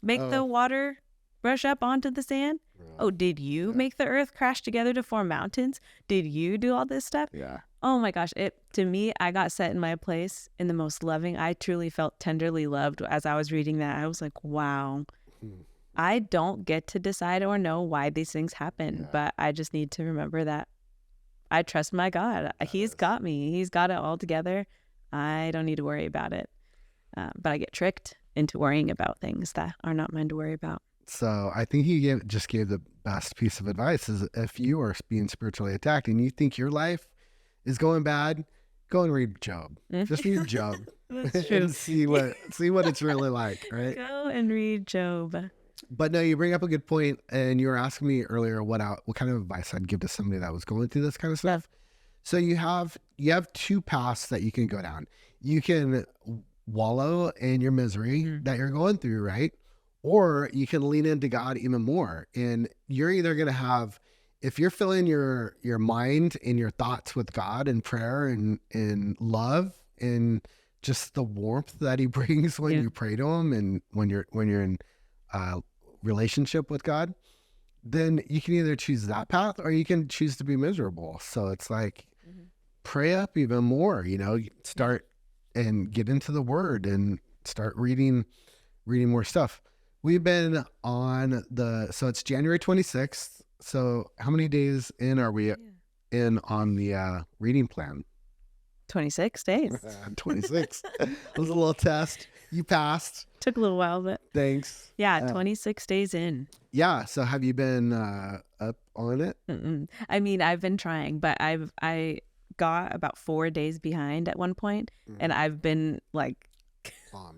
make the water rush up onto the sand? Really? Oh, did you make the earth crash together to form mountains? Did you do all this stuff? Yeah. Oh my gosh, to me, I got set in my place in the most loving. I truly felt tenderly loved as I was reading that. I was like, wow, I don't get to decide or know why these things happen, but I just need to remember that I trust my God. He's got me. He's got it all together. I don't need to worry about it. But I get tricked into worrying about things that are not mine to worry about. So I think he just gave the best piece of advice is, if you are being spiritually attacked and you think your life is going bad, go and read Job. Just read Job. That's true. And see what it's really like, right? Go and read Job. But no, you bring up a good point, and you were asking me earlier what kind of advice I'd give to somebody that was going through this kind of stuff. So you have two paths that you can go down. You can wallow in your misery that you're going through, right? Or you can lean into God even more. And you're either going to have, if you're filling your mind and your thoughts with God and prayer and love and just the warmth that he brings when you pray to him and when you're in relationship with God, then you can either choose that path or you can choose to be miserable. So it's like, pray up even more, start and get into the word and start reading more stuff. We've been on so it's January 26th. So how many days in are we in on the reading plan? 26 days. 26. It was a little test. You passed. Took a little while, but thanks. Yeah, 26 days in. Yeah. So have you been up on it? I mean, I've been trying, but I got about 4 days behind at one point, and I've been like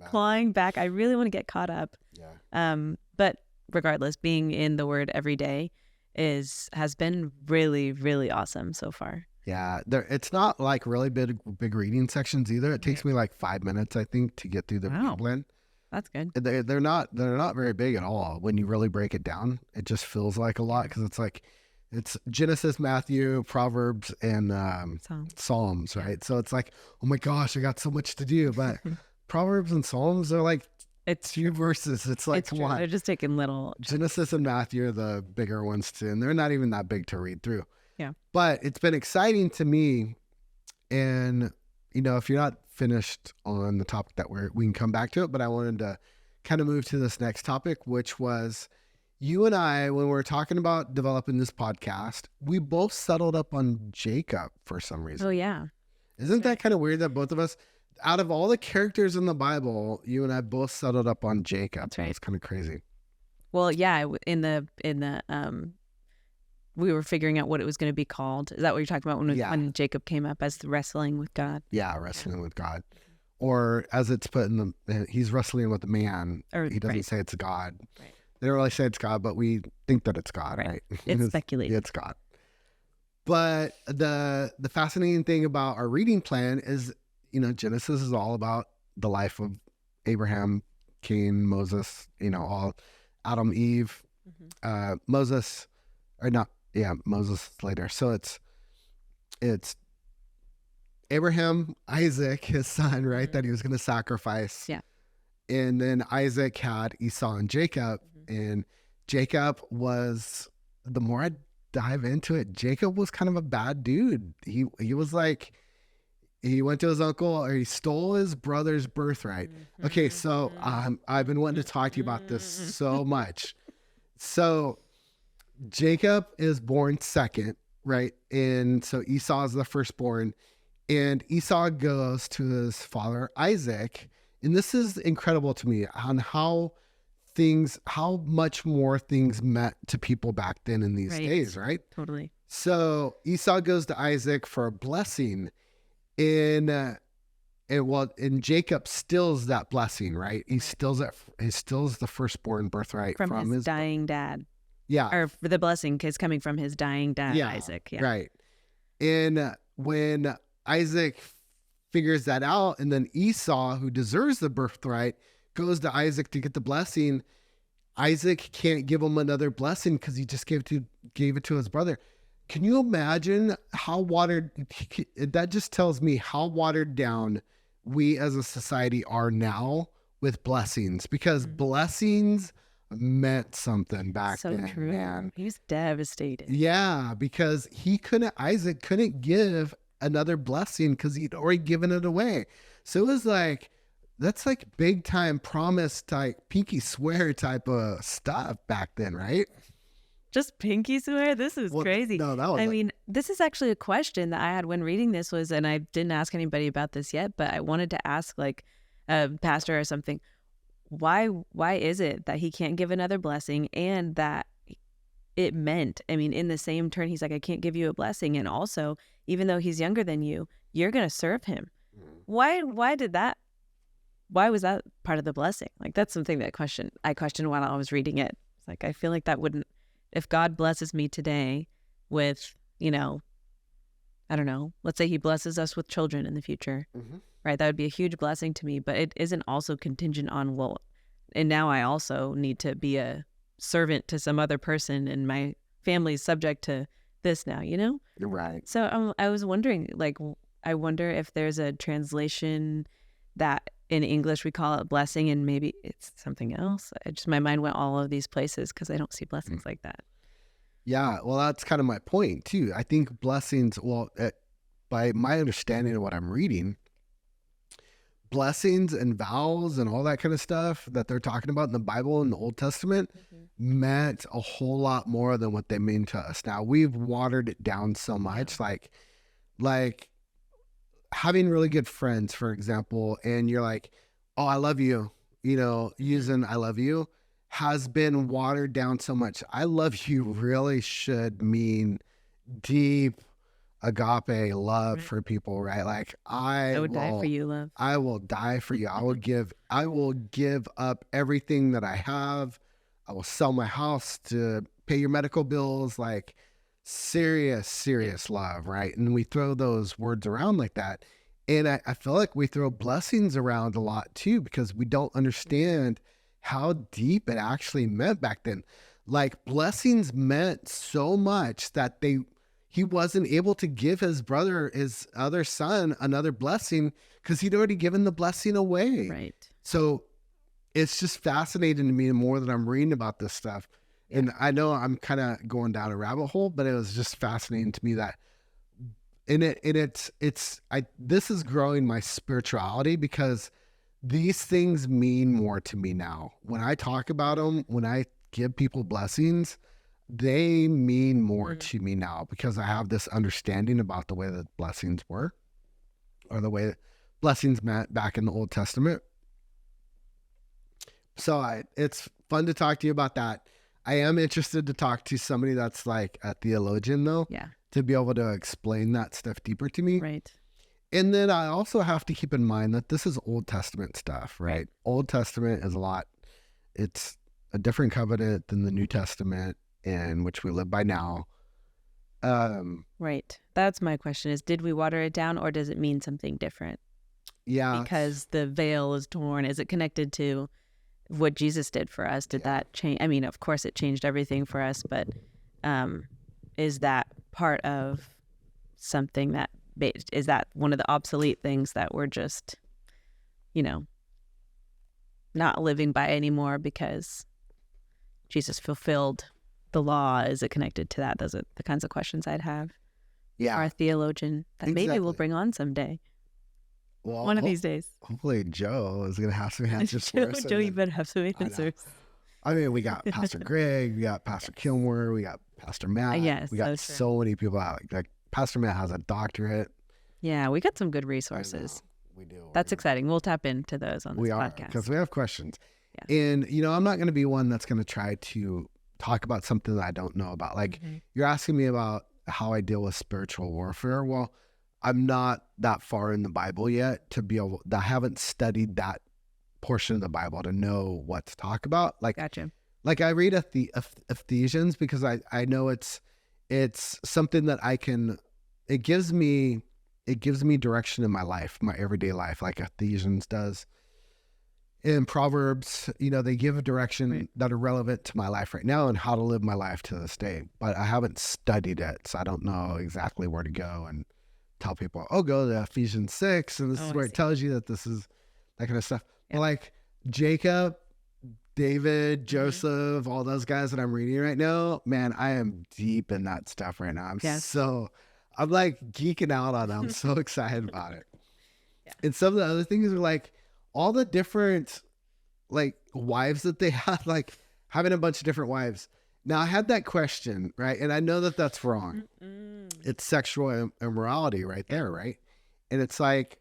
clawing back. I really want to get caught up. Yeah. But regardless, being in the Word every day has been really, really awesome so far. Yeah, it's not like really big reading sections either. It takes me like 5 minutes, I think, to get through the reading plan. That's good. They're not very big at all. When you really break it down, it just feels like a lot, because it's Genesis, Matthew, Proverbs, and Psalms, right? So it's like, oh my gosh, I got so much to do. But Proverbs and Psalms are like, it's 2 verses. It's like, come on. They're just taking little. Genesis and Matthew are the bigger ones too, and they're not even that big to read through. Yeah. But it's been exciting to me. And, if you're not finished on the topic that we can come back to it, but I wanted to kind of move to this next topic, which was you and I, when we were talking about developing this podcast, we both settled up on Jacob for some reason. Oh, yeah. Isn't that kind of weird that both of us, out of all the characters in the Bible, you and I both settled up on Jacob? That's right. It's kind of crazy. Well, yeah, in the we were figuring out what it was going to be called. Is that what you're talking about when Jacob came up as the wrestling with God? Yeah, wrestling with God. Or as it's put in he's wrestling with a man. Or he doesn't say it's God. Right. They don't really say it's God, but we think that it's God, right? It's speculated. It's God. But the fascinating thing about our reading plan is, Genesis is all about the life of Abraham, Cain, Moses, all Adam, Eve, Moses later. So it's Abraham, Isaac, his son, right? That he was going to sacrifice. Yeah. And then Isaac had Esau and Jacob, and Jacob was, the more I dive into it, Jacob was kind of a bad dude. He was like, he went to his uncle, or he stole his brother's birthright. Okay, so I've been wanting to talk to you about this so much. So Jacob is born second, right? And so Esau is the firstborn, and Esau goes to his father Isaac. And this is incredible to me on how much more things meant to people back then in these days, right? Totally. So Esau goes to Isaac for a blessing, and Jacob steals that blessing, right? He steals the firstborn birthright from his dying dad. Yeah. Or the blessing is coming from his dying dad, Isaac. Yeah. Right. And when Isaac figures that out, and then Esau, who deserves the birthright, goes to Isaac to get the blessing, Isaac can't give him another blessing because he just gave it to his brother. Can you imagine how that just tells me how watered down we as a society are now with blessings, because blessings meant something back then. So true. Man. He was devastated. Yeah, because Isaac couldn't give another blessing because he'd already given it away. So it was like, that's like big time promise type, pinky swear type of stuff back then, right? Just pinky swear? This is crazy. No, that was. I mean, this is actually a question that I had when reading this and I didn't ask anybody about this yet, but I wanted to ask like a pastor or something. Why is it that he can't give another blessing, and that it meant, I mean, in the same turn, he's like, I can't give you a blessing. And also, even though he's younger than you, you're going to serve him. Why was that part of the blessing? Like, that's something that I questioned while I was reading it. It's like, I feel like that wouldn't, if God blesses me today with, I don't know, let's say he blesses us with children in the future, right? That would be a huge blessing to me, but it isn't also contingent on, and now I also need to be a servant to some other person, and my family's subject to this now, You're right. So I was wondering, like, I wonder if there's a translation that in English we call it blessing, and maybe it's something else. My mind went all of these places because I don't see blessings like that. Yeah, well, that's kind of my point too. I think blessings, by my understanding of what I'm reading, blessings and vows and all that kind of stuff that they're talking about in the Bible in the Old Testament meant a whole lot more than what they mean to us. Now, we've watered it down so much, like having really good friends, for example, and you're like, oh, I love you, using I love you has been watered down so much. I love you really should mean deep agape love for people, right? Like I would die for you, love. I will die for you. I will give up everything that I have. I will sell my house to pay your medical bills. Like serious love, right? And we throw those words around like that. And I feel like we throw blessings around a lot too, because we don't understand how deep it actually meant back then. Like blessings meant so much that he wasn't able to give his other son, another blessing because he'd already given the blessing away. Right. So it's just fascinating to me the more that I'm reading about this stuff. Yeah. And I know I'm kind of going down a rabbit hole, but it was just fascinating to me that this is growing my spirituality, because these things mean more to me now. When I talk about them, when I give people blessings, they mean more to me now, because I have this understanding about the way that blessings were, or the way that blessings meant back in the Old Testament. So it's fun to talk to you about that. I am interested to talk to somebody that's like a theologian though, to be able to explain that stuff deeper to me. Right. And then I also have to keep in mind that this is Old Testament stuff, right? Old Testament is it's a different covenant than the New Testament, in which we live by now. Right. That's my question is, did we water it down, or does it mean something different? Yeah. Because the veil is torn. Is it connected to what Jesus did for us? Did that change? I mean, of course it changed everything for us, but is that part of something that, is that one of the obsolete things that we're just, not living by anymore because Jesus fulfilled the law? Is it connected to that? Those are the kinds of questions I'd have. Yeah. Or a theologian that maybe we'll bring on someday. Well, one of these days. Hopefully Joe is going to have some answers for us. Joe, you better have some answers. I mean, we got Pastor Greg, we got Pastor Kilmore, we got Pastor Matt. Yes, we got so many people out. Like Pastor Matt has a doctorate. Yeah, we got some good resources. We do. That's exciting. We'll tap into those on this podcast. Because we have questions. Yeah. And, I'm not going to be one that's going to try to talk about something that I don't know about. Like, you're asking me about how I deal with spiritual warfare. Well, I'm not that far in the Bible yet to be able, I haven't studied that portion of the Bible to know what to talk about. Like, gotcha. Like I read Ephesians because I know it's something that it gives me direction in my life, my everyday life, like Ephesians does. In Proverbs, they give a direction that are relevant to my life right now and how to live my life to this day. But I haven't studied it, so I don't know exactly where to go and tell people, go to Ephesians 6, and this is where it tells you that this is that kind of stuff. Yeah. But like Jacob, David, Joseph, all those guys that I'm reading right now, man, I am deep in that stuff right now. I'm like geeking out on it. I'm so excited about it. Yeah. And some of the other things are like all the different like wives that they had, like having a bunch of different wives. Now I had that question, right? And I know that that's wrong. It's sexual immorality right there, right? And it's like,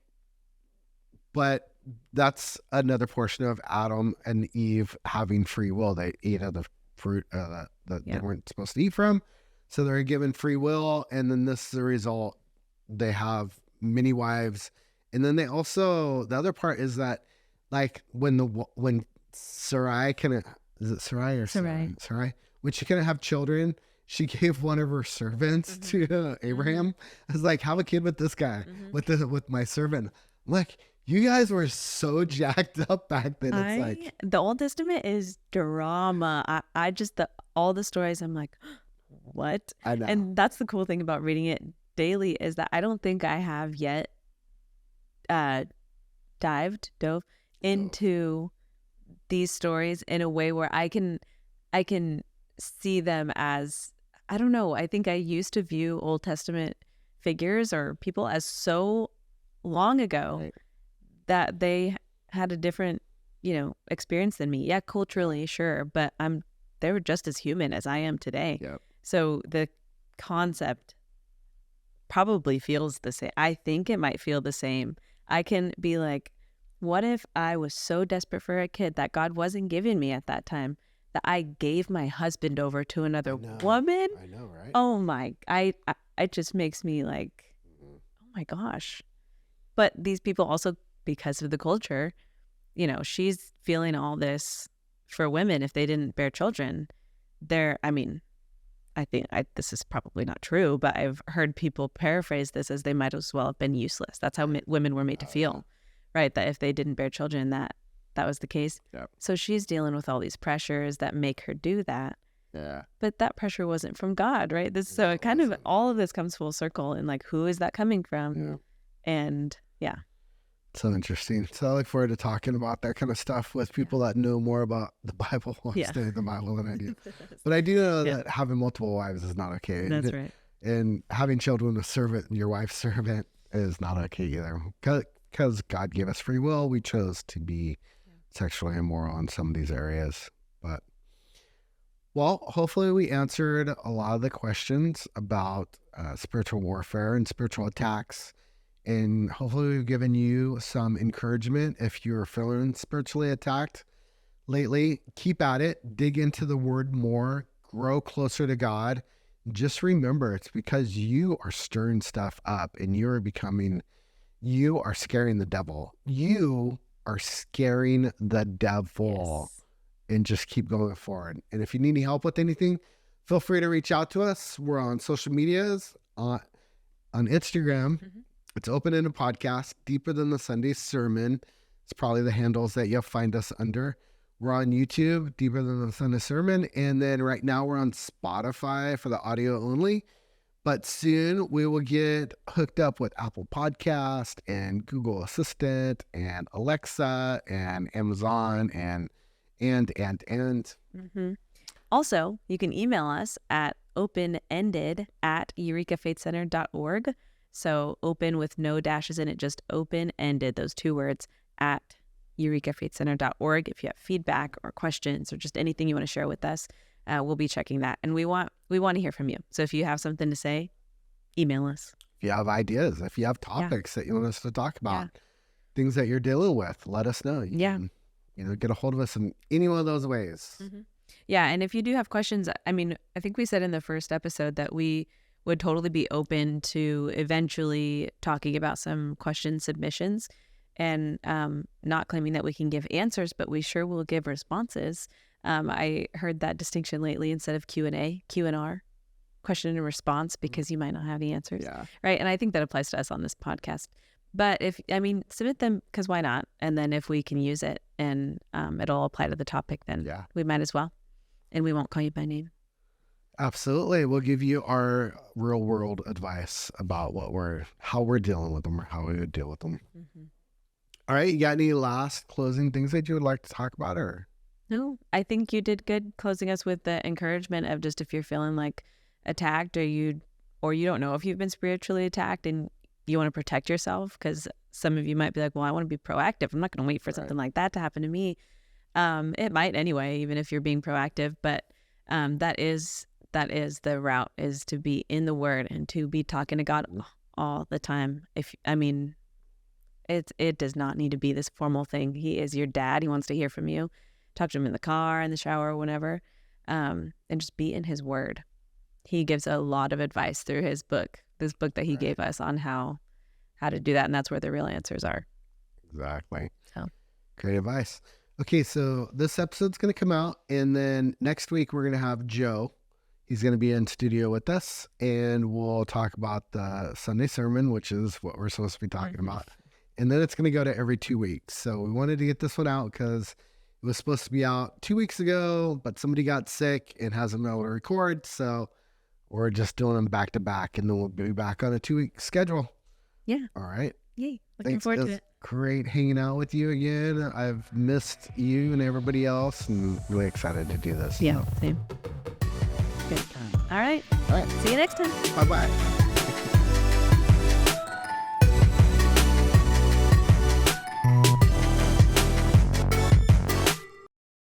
but that's another portion of Adam and Eve having free will. They ate of the fruit that they weren't supposed to eat from. So they're given free will. And then this is the result. They have many wives. And then they also, the other part is that like when Sarai is it Sarai or Sarai? Sarai? When she couldn't have children, she gave one of her servants to Abraham. I was like, have a kid with this guy, with my servant. I'm like, you guys were so jacked up back then. It's like the Old Testament is drama. I just all the stories. I'm like, what? I know. And that's the cool thing about reading it daily is that I don't think I have yet dove into these stories in a way where I can see them as, I don't know. I think I used to view Old Testament figures or people as so long ago that they had a different, experience than me. Yeah, culturally, sure, but they were just as human as I am today. Yep. So the concept probably feels the same. I think it might feel the same. I can be like, what if I was so desperate for a kid that God wasn't giving me at that time that I gave my husband over to another woman? I know, right? Oh my, it just makes me like, oh my gosh. But these people also, because of the culture, she's feeling all this for women if they didn't bear children. I think this is probably not true, but I've heard people paraphrase this as they might as well have been useless. That's how women were made to feel, right? That if they didn't bear children, that was the case. Yep. So she's dealing with all these pressures that make her do that. Yeah. But that pressure wasn't from God, right? So it kind of, all of this comes full circle and like, who is that coming from? Yeah. And yeah. So interesting. So I look forward to talking about that kind of stuff with people that know more about the Bible study the Bible than I do. But I do know that having multiple wives is not okay. That's right. And having children with your wife's servant is not okay either. Because God gave us free will, we chose to be sexually immoral in some of these areas. But, well, hopefully we answered a lot of the questions about spiritual warfare and spiritual attacks. And hopefully we've given you some encouragement if you're feeling spiritually attacked lately. Keep at it. Dig into the word more. Grow closer to God. Just remember, it's because you are stirring stuff up and you are scaring the devil. You are scaring the devil. Yes. And just keep going forward. And if you need any help with anything, feel free to reach out to us. We're on social medias, on Instagram. It's Open-Ended Podcast, Deeper Than the Sunday Sermon. It's probably the handles that you'll find us under. We're on YouTube, Deeper Than the Sunday Sermon. And then right now we're on Spotify for the audio only. But soon we will get hooked up with Apple Podcast and Google Assistant and Alexa and Amazon and. Also, you can email us at openended@eurekafaithcenter.org. So open with no dashes in it, just open-ended, those two words, at eurekafaithcenter.org. If you have feedback or questions or just anything you want to share with us, we'll be checking that. And we want to hear from you. So if you have something to say, email us. If you have ideas, if you have topics that you want us to talk about, things that you're dealing with, let us know. You can, get a hold of us in any one of those ways. Mm-hmm. Yeah, and if you do have questions, I mean, I think we said in the first episode that we would totally be open to eventually talking about some question submissions, and not claiming that we can give answers, but we sure will give responses. I heard that distinction lately instead of Q&A, Q&R, question and response, because you might not have the answers. Yeah. Right. And I think that applies to us on this podcast. But submit them, because why not? And then if we can use it and it'll apply to the topic, then we might as well. And we won't call you by name. Absolutely. We'll give you our real world advice about how we're dealing with them, or how we would deal with them. Mm-hmm. All right. You got any last closing things that you would like to talk about, or? No, I think you did good closing us with the encouragement of just, if you're feeling like attacked, or you don't know if you've been spiritually attacked and you want to protect yourself, because some of you might be like, well, I want to be proactive. I'm not going to wait for something like that to happen to me. It might anyway, even if you're being proactive, but that is the route, is to be in the Word and to be talking to God all the time. It does not need to be this formal thing. He is your dad. He wants to hear from you. Talk to him in the car, in the shower, whenever, and just be in his Word. He gives a lot of advice through this book that he gave us on how to do that, and that's where the real answers are. Exactly. So, great advice. Okay, so this episode's going to come out, and then next week we're going to have Joe. He's going to be in studio with us, and we'll talk about the Sunday sermon, which is what we're supposed to be talking about. And then it's going to go to every 2 weeks. So we wanted to get this one out because it was supposed to be out 2 weeks ago, but somebody got sick and hasn't been able to record. So we're just doing them back to back, and then we'll be back on a 2-week schedule. Yeah. All right. Yay. Looking forward to it. Great hanging out with you again. I've missed you and everybody else, and really excited to do this. Yeah, same. Good. All right. All right. See you next time. Bye-bye.